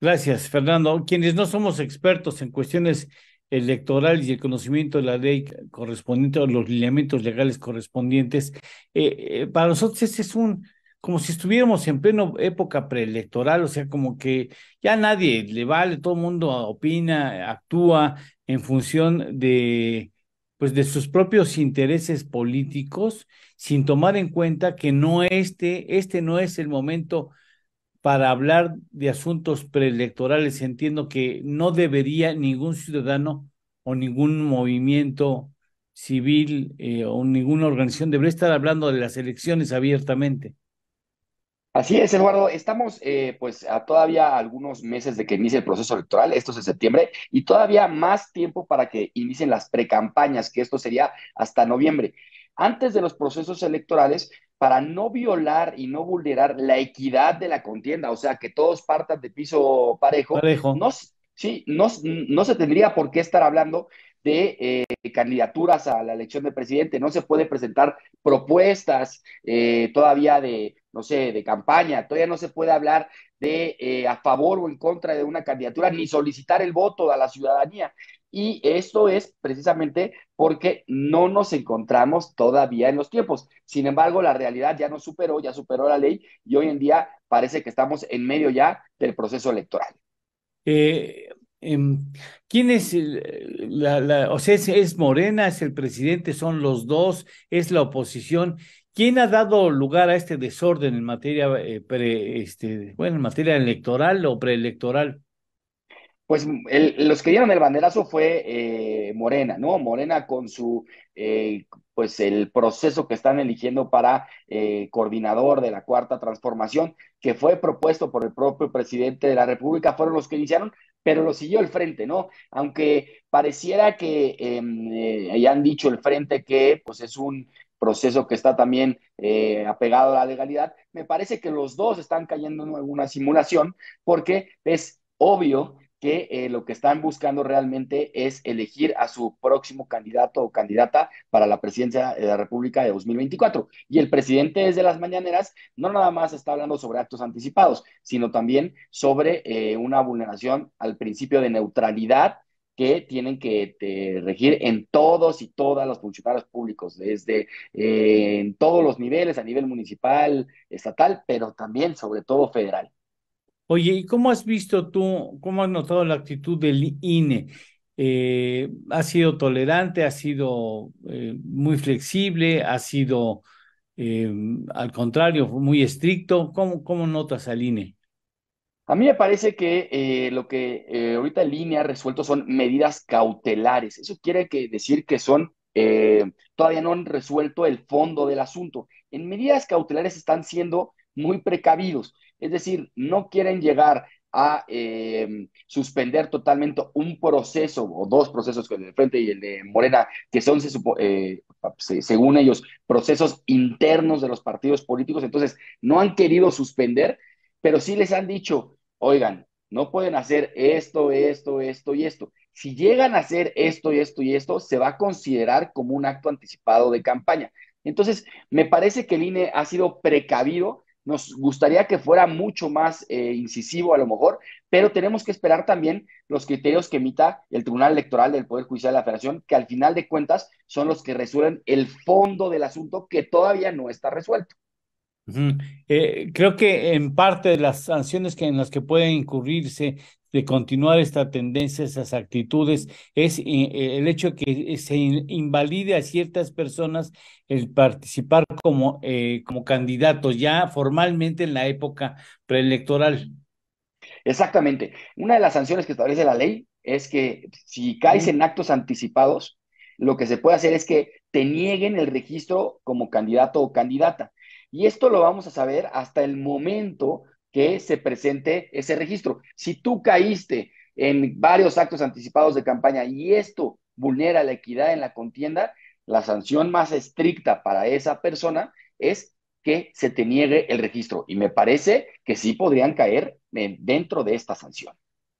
Gracias, Fernando. Quienes no somos expertos en cuestiones electorales y el conocimiento de la ley correspondiente o los lineamientos legales correspondientes, para nosotros este es como si estuviéramos en plena época preelectoral, o sea, como que ya nadie le vale, todo el mundo opina, actúa en función pues, de sus propios intereses políticos, sin tomar en cuenta que este no es el momento para hablar de asuntos preelectorales. Entiendo que no debería ningún ciudadano o ningún movimiento civil o ninguna organización debería estar hablando de las elecciones abiertamente. Así es, Eduardo. Estamos pues a todavía algunos meses de que inicie el proceso electoral, esto es en septiembre, y todavía más tiempo para que inicien las precampañas, que esto sería hasta noviembre. Antes de los procesos electorales, para no violar y no vulnerar la equidad de la contienda, o sea, que todos partan de piso parejo, Parejo. sí, no se tendría por qué estar hablando de candidaturas a la elección de presidente. No se puede presentar propuestas todavía de, no sé, de campaña, todavía no se puede hablar de a favor o en contra de una candidatura, ni solicitar el voto a la ciudadanía. Y esto es precisamente porque no nos encontramos todavía en los tiempos. Sin embargo, la realidad ya superó la ley y hoy en día parece que estamos en medio ya del proceso electoral. Eh, em, ¿Quién es o sea, es Morena, es el presidente, son los dos, es la oposición? ¿Quién ha dado lugar a este desorden en materia, bueno, en materia electoral o preelectoral? Pues los que dieron el banderazo fue Morena, ¿no? Morena con pues el proceso que están eligiendo para coordinador de la Cuarta Transformación, que fue propuesto por el propio presidente de la República, fueron los que iniciaron, pero lo siguió el frente, ¿no? Aunque pareciera que ya han dicho el frente que pues es un proceso que está también apegado a la legalidad, me parece que los dos están cayendo en alguna simulación porque es obvio que lo que están buscando realmente es elegir a su próximo candidato o candidata para la presidencia de la República de 2024. Y el presidente desde las mañaneras no nada más está hablando sobre actos anticipados, sino también sobre una vulneración al principio de neutralidad que tienen que regir en todos y todas los funcionarios públicos, desde en todos los niveles, a nivel municipal, estatal, pero también, sobre todo, federal. Oye, ¿y cómo has visto tú, cómo has notado la actitud del INE? ¿Ha sido tolerante, ha sido muy flexible, ha sido, eh, al contrario, muy estricto? ¿Cómo notas al INE? A mí me parece que lo que ahorita en línea ha resuelto son medidas cautelares. Eso quiere decir que son, todavía no han resuelto el fondo del asunto. En medidas cautelares están siendo muy precavidos, es decir, no quieren llegar a suspender totalmente un proceso o dos procesos, el de Frente y el de Morena, que son, según ellos, procesos internos de los partidos políticos. Entonces, no han querido suspender, pero sí les han dicho, oigan, no pueden hacer esto y esto. Si llegan a hacer esto y esto y esto, se va a considerar como un acto anticipado de campaña. Entonces, me parece que el INE ha sido precavido. Nos gustaría que fuera mucho más incisivo a lo mejor, pero tenemos que esperar también los criterios que emita el Tribunal Electoral del Poder Judicial de la Federación, que al final de cuentas son los que resuelven el fondo del asunto que todavía no está resuelto. Ujú. Creo que en parte de las sanciones en las que puede incurrirse de continuar esta tendencia, esas actitudes, es el hecho de que se invalide a ciertas personas el participar como candidatos ya formalmente en la época preelectoral. Exactamente. Una de las sanciones que establece la ley es que si caes Ujú. en actos anticipados, lo que se puede hacer es que te nieguen el registro como candidato o candidata. Y esto lo vamos a saber hasta el momento que se presente ese registro. Si tú caíste en varios actos anticipados de campaña y esto vulnera la equidad en la contienda, la sanción más estricta para esa persona es que se te niegue el registro. Y me parece que sí podrían caer dentro de esta sanción.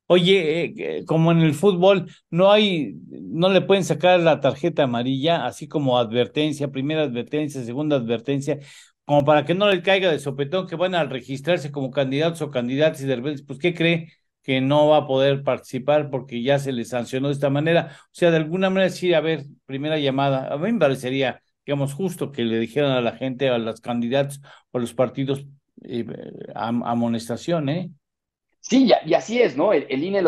Oye, como en el fútbol, no le pueden sacar la tarjeta amarilla, así como advertencia, primera advertencia, segunda advertencia, como para que no le caiga de sopetón que van a registrarse como candidatos o candidatas y de repente, pues, ¿qué cree? que no va a poder participar porque ya se le sancionó de esta manera. O sea, de alguna manera sí, a ver, primera llamada. A mí me parecería, digamos, justo que le dijeran a la gente, a los candidatos o a los partidos, eh, amonestación, ¿eh? Sí, y así es, ¿no? El INE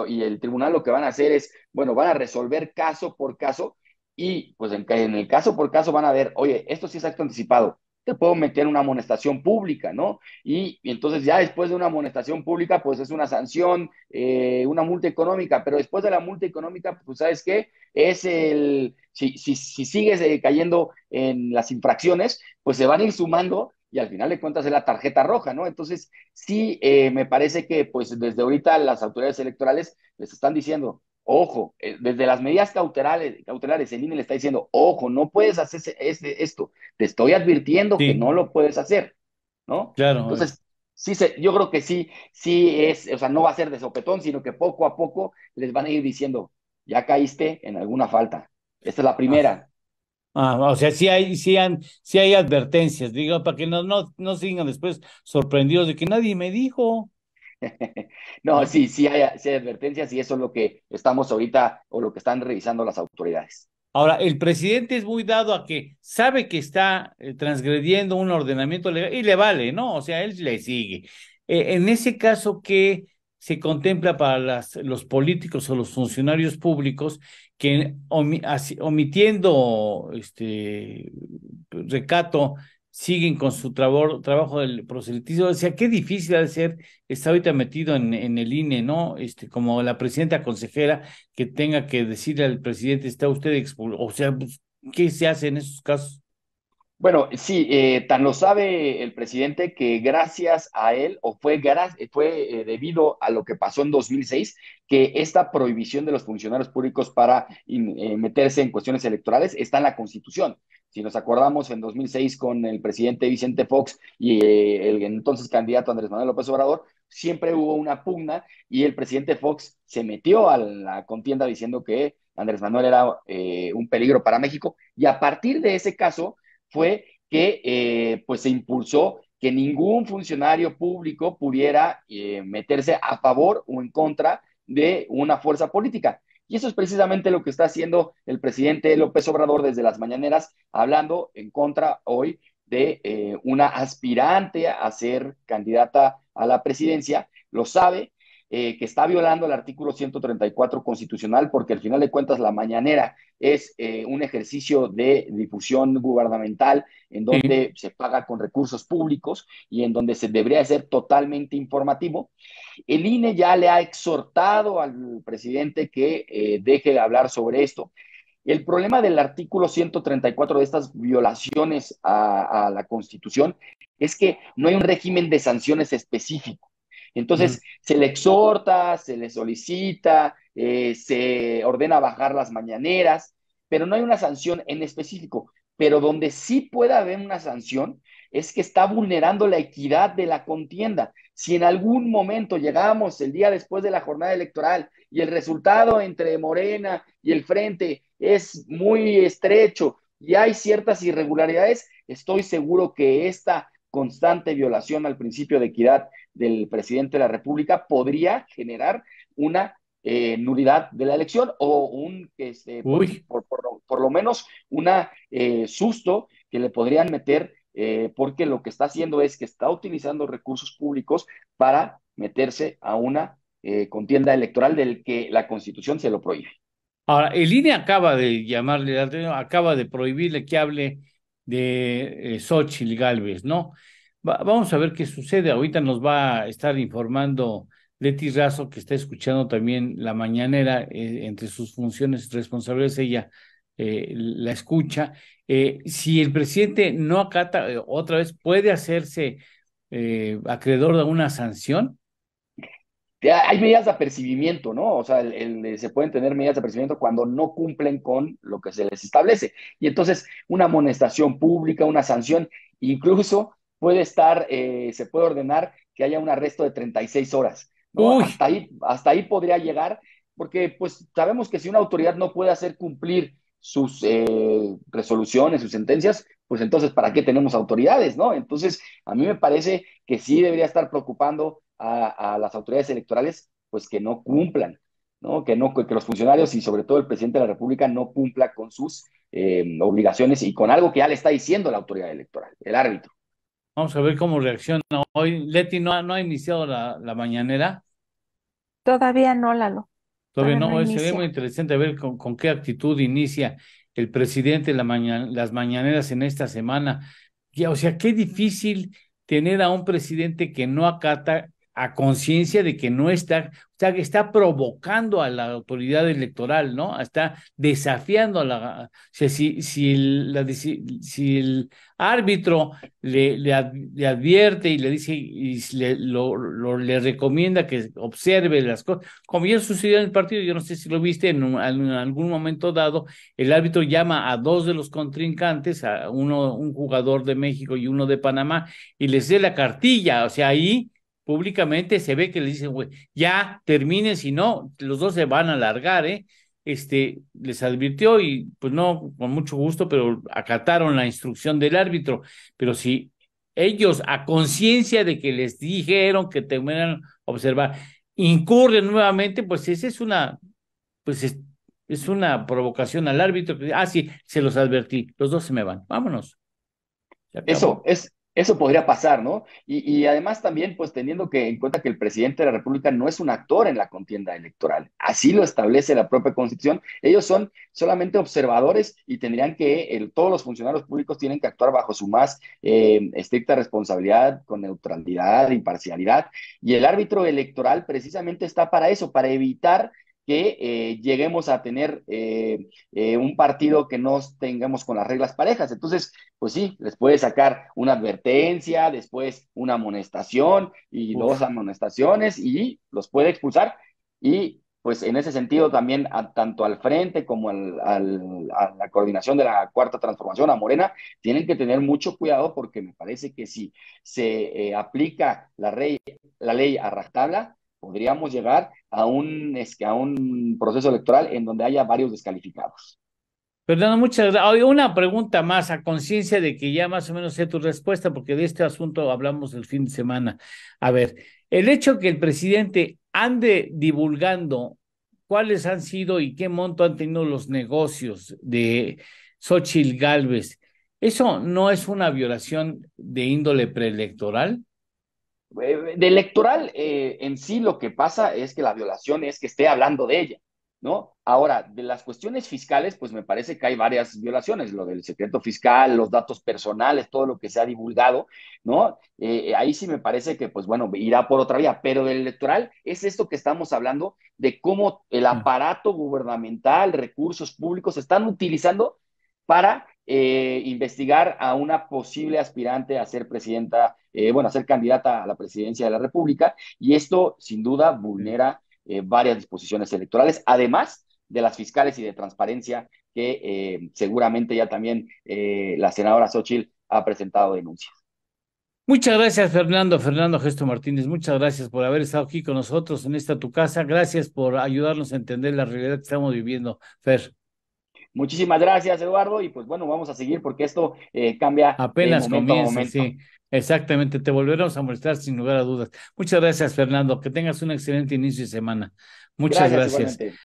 y el tribunal lo que van a hacer es, bueno, van a resolver caso por caso y pues en el caso por caso van a ver, oye, esto sí es acto anticipado, te puedo meter una amonestación pública, ¿no? Y entonces ya después de una amonestación pública, pues es una sanción, una multa económica, pero después de la multa económica, pues ¿sabes qué? Si sigues cayendo en las infracciones, pues se van a ir sumando y al final de cuentas es la tarjeta roja, ¿no? Entonces, sí, me parece que pues desde ahorita las autoridades electorales les están diciendo, ojo, desde las medidas cautelares, el INE le está diciendo, ojo, no puedes hacer esto, te estoy advirtiendo que Sí, no lo puedes hacer, ¿no? claro. Entonces, yo creo que sí, o sea, no va a ser de sopetón, sino que poco a poco les van a ir diciendo, ya caíste en alguna falta. Esta es la Ah, primera. o sea, sí hay advertencias, digo, para que no sigan después sorprendidos de que nadie me dijo, No, ¿no? sí hay advertencias y eso es lo que estamos ahorita o lo que están revisando las autoridades. Ahora, el presidente es muy dado a que sabe que está transgrediendo un ordenamiento legal y le vale, ¿no? O sea, él le sigue. En ese caso, ¿qué se contempla para los políticos o los funcionarios públicos que omitiendo recato siguen con su trabajo del proselitismo? O sea, qué difícil ha de ser estar ahorita metido en el INE, ¿no? Como la presidenta consejera que tenga que decirle al presidente, está usted expulsado, o sea, pues, ¿qué se hace en esos casos? Bueno, sí, tan lo sabe el presidente que gracias a él, fue debido a lo que pasó en 2006, que esta prohibición de los funcionarios públicos para meterse en cuestiones electorales está en la Constitución. Si nos acordamos, en 2006 con el presidente Vicente Fox y el entonces candidato Andrés Manuel López Obrador, siempre hubo una pugna y el presidente Fox se metió a la contienda diciendo que Andrés Manuel era un peligro para México y a partir de ese caso fue que pues se impulsó que ningún funcionario público pudiera meterse a favor o en contra de una fuerza política. Y eso es precisamente lo que está haciendo el presidente López Obrador desde las mañaneras, hablando en contra hoy de una aspirante a ser candidata a la presidencia. Lo sabe, que está violando el artículo 134 constitucional, porque al final de cuentas la mañanera es un ejercicio de difusión gubernamental en Sí, donde se paga con recursos públicos y en donde se debería ser totalmente informativo. El INE ya le ha exhortado al presidente que deje de hablar sobre esto. El problema del artículo 134 de estas violaciones a la Constitución es que no hay un régimen de sanciones específico. mm, Entonces, se le exhorta, se le solicita, se ordena bajar las mañaneras, pero no hay una sanción en específico. Pero donde sí puede haber una sanción es que está vulnerando la equidad de la contienda. Si en algún momento llegamos el día después de la jornada electoral y el resultado entre Morena y el Frente es muy estrecho y hay ciertas irregularidades, estoy seguro que esta constante violación al principio de equidad del presidente de la República podría generar una nulidad de la elección o uy. por lo menos una susto que le podrían meter porque lo que está haciendo es que está utilizando recursos públicos para meterse a una contienda electoral del que la Constitución se lo prohíbe. Ahora, el INE acaba de llamarle, acaba de prohibirle que hable de Xóchitl Gálvez, ¿no? Vamos a ver qué sucede. Ahorita nos va a estar informando Leti Razo, que está escuchando también la mañanera, entre sus funciones, responsabilidades, ella la escucha. Si el presidente no acata, otra vez, puede hacerse acreedor de una sanción. Hay medidas de apercibimiento, ¿no? O sea, se pueden tener medidas de apercibimiento cuando no cumplen con lo que se les establece. Y entonces, una amonestación pública, una sanción, incluso se puede ordenar que haya un arresto de 36 horas, ¿no? Uy, Hasta ahí podría llegar, porque pues sabemos que si una autoridad no puede hacer cumplir sus resoluciones, sus sentencias, pues entonces, ¿para qué tenemos autoridades, no? Entonces, a mí me parece que sí debería estar preocupando a las autoridades electorales pues que no cumplan, ¿no? Que los funcionarios y sobre todo el presidente de la República no cumpla con sus obligaciones y con algo que ya le está diciendo la autoridad electoral, el árbitro. Vamos a ver cómo reacciona hoy. Leti no ha iniciado la mañanera. Todavía no, Lalo, Todavía todavía no no, sería muy inicia. interesante ver con qué actitud inicia el presidente las mañaneras en esta semana. O sea, qué difícil tener a un presidente que no acata a conciencia de que no está, o sea, que está provocando a la autoridad electoral, ¿no? Está desafiando a o sea, si el árbitro le advierte y le dice y le recomienda que observe las cosas como ya sucedió en el partido, yo no sé si lo viste, en algún momento dado, el árbitro llama a dos de los contrincantes, un jugador de México y uno de Panamá, y les dé la cartilla, o sea, ahí públicamente se ve que le dicen, güey, ya terminen, si no, los dos se van a largar, ¿eh? Les advirtió y pues no, con mucho gusto, pero acataron la instrucción del árbitro, pero si ellos a conciencia de que les dijeron que tenían observar incurre nuevamente, pues esa pues es una provocación al árbitro. Sí, se los advertí, los dos se me van, vámonos, se acabó. Eso podría pasar, ¿no? Y además también, pues teniendo que en cuenta que el presidente de la República no es un actor en la contienda electoral, así lo establece la propia Constitución, ellos son solamente observadores y tendrían todos los funcionarios públicos tienen que actuar bajo su más estricta responsabilidad, con neutralidad, imparcialidad, y el árbitro electoral precisamente está para eso, para evitar que lleguemos a tener un partido que no tengamos con las reglas parejas. Entonces, pues sí, les puede sacar una advertencia, después una amonestación y dos Uf. amonestaciones y los puede expulsar. Y pues en ese sentido también tanto al frente como a la coordinación de la Cuarta Transformación, a Morena, tienen que tener mucho cuidado porque me parece que si se aplica la ley a rajatabla, podríamos llegar a un proceso electoral en donde haya varios descalificados. Fernando, muchas gracias. Una pregunta más a conciencia de que ya más o menos sé tu respuesta, porque de este asunto hablamos el fin de semana. A ver, el hecho que el presidente ande divulgando cuáles han sido y qué monto han tenido los negocios de Xóchitl Gálvez, ¿eso no es una violación de índole preelectoral? De electoral, en sí lo que pasa es que la violación es que esté hablando de ella, ¿no? Ahora, de las cuestiones fiscales, pues me parece que hay varias violaciones, lo del secreto fiscal, los datos personales, todo lo que se ha divulgado, ¿no? Ahí sí me parece que, pues bueno, irá por otra vía, pero del electoral es esto que estamos hablando de cómo el aparato gubernamental, recursos públicos se están utilizando para investigar a una posible aspirante a ser presidenta, bueno, a ser candidata a la presidencia de la República, y esto sin duda vulnera varias disposiciones electorales, además de las fiscales y de transparencia que seguramente ya también la senadora Xochitl ha presentado denuncias. Muchas gracias, Fernando Gesto Martínez. Muchas gracias por haber estado aquí con nosotros en esta tu casa. Gracias por ayudarnos a entender la realidad que estamos viviendo, Fer. Muchísimas gracias, Eduardo, y pues bueno, vamos a seguir porque esto cambia de Apenas momento a comienza, momento. sí, exactamente. Te volveremos a molestar sin lugar a dudas. Muchas gracias, Fernando. Que tengas un excelente inicio de semana. Muchas Gracias, gracias. igualmente.